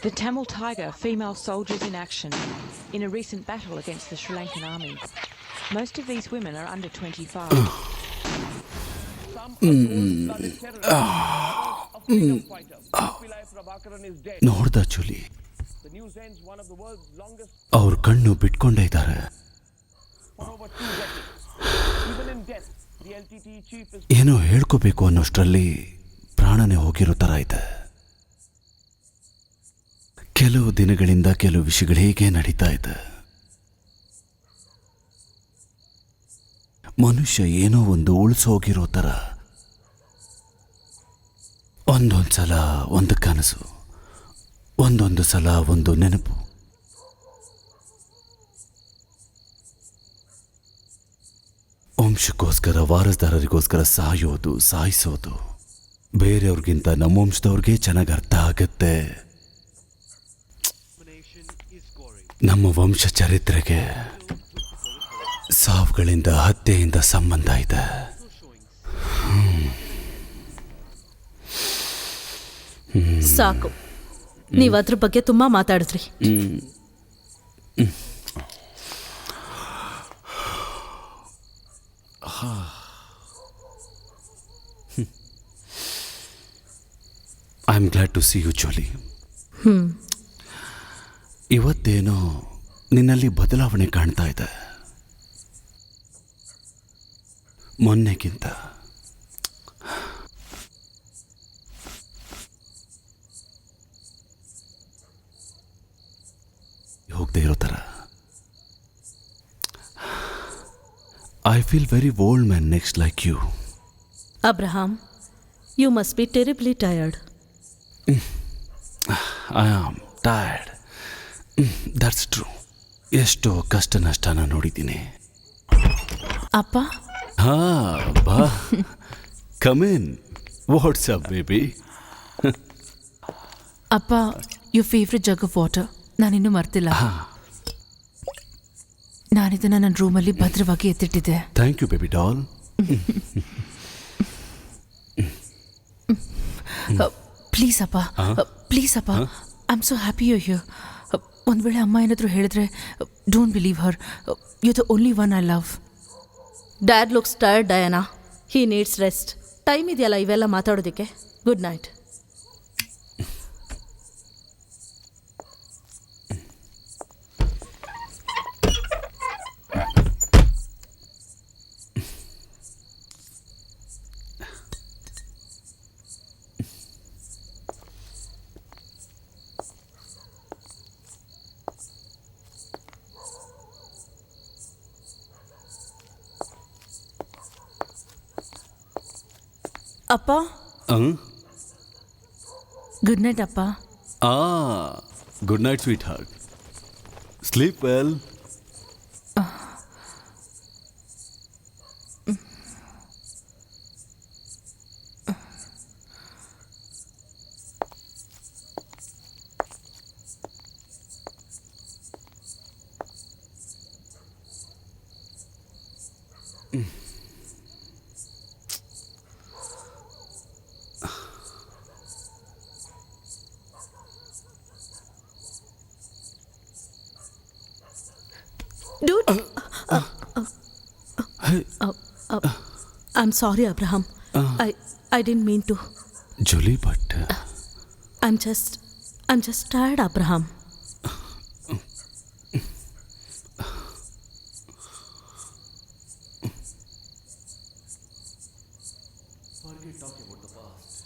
The Tamil Tiger, female soldiers in action in a recent battle against the Sri Lankan army. Most of these women are under 25. ನೋಡ್ದ ಚುಲಿ, ಅವ್ರ ಕಣ್ಣು ಬಿಟ್ಕೊಂಡೇ ಇದ್ದಾರೆ. ಏನೋ ಹೇಳ್ಕೋಬೇಕು ಅನ್ನೋಷ್ಟರಲ್ಲಿ ಪ್ರಾಣನೇ ಹೋಗಿರೋ ಥರ ಇದೆ. ಕೆಲವು ದಿನಗಳಿಂದ ಕೆಲವು ವಿಷಯಗಳು ಹೇಗೆ ನಡೀತಾ ಇದೆ. ಮನುಷ್ಯ ಏನೋ ಒಂದು ಉಳಿಸೋಗಿರೋ ಥರ. ಒಂದೊಂದು ಸಲ ಒಂದು ಕನಸು, ಒಂದೊಂದು ಸಲ ಒಂದು ನೆನಪು. ವಂಶಕ್ಕೋಸ್ಕರ, ವಾರಸ್ದಾರರಿಗೋಸ್ಕರ ಸಾಯೋದು, ಸಾಯಿಸೋದು ಬೇರೆಯವ್ರಿಗಿಂತ ನಮ್ಮ ವಂಶದವ್ರಿಗೆ ಚೆನ್ನಾಗಿ ಅರ್ಥ ಆಗತ್ತೆ. ನಮ್ಮ ವಂಶ ಚರಿತ್ರೆಗೆ ಸಾವುಗಳಿಂದ, ಹತ್ಯೆಯಿಂದ ಸಂಬಂಧ ಇದೆ. ಸಾಕು, ನೀವು ಅದ್ರ ಬಗ್ಗೆ ತುಂಬಾ ಮಾತಾಡಿದ್ರಿ. I am glad to see you Joli. ಇವತ್ತೇನೋ ನಿನ್ನಲ್ಲಿ ಬದಲಾವಣೆ ಕಾಣ್ತಾ ಇದೆ ಮೊನ್ನೆಗಿಂತ. ಹೋಗದೆ ಇರೋ ಥರ. I feel very old man next like you. Abraham, you must be terribly tired. I am tired. That's true. ಎಷ್ಟೋ ಕಷ್ಟ ನಷ್ಟನ ನೋಡಿದ್ದೀನಿ. ಅಪ್ಪ, ಹಾ ಬಾ, come in. What's up baby? ಅಪ್ಪ, your favourite jug of water ನಾನಿನ್ನೂ ಮರ್ತಿಲ್ಲ. ನಾನಿದನ್ನು ನನ್ನ ರೂಮಲ್ಲಿ ಭದ್ರವಾಗಿ ಎತ್ತಿಟ್ಟಿದ್ದೆ. Thank you baby doll. Please ಅಪ್ಪ, ಪ್ಲೀಸ್ ಅಪ್ಪ, I am so happy you here. ಒಂದು ವೇಳೆ ಅಮ್ಮ ಏನಾದರೂ ಹೇಳಿದ್ರೆ, don't believe her. You the only one I love. Dad looks tired Diana. He needs rest. Time ಇದೆಯಲ್ಲ ಇವೆಲ್ಲ ಮಾತಾಡೋದಕ್ಕೆ. Good night. ಅಪ್ಪ, ಗುಡ್ ನೈಟ್ ಅಪ್ಪ. Good night sweetheart. Sleep well. Dude, I'm sorry, Abraham. I didn't mean to. Julie, but I'm just tired, Abraham. Forget talking about the past.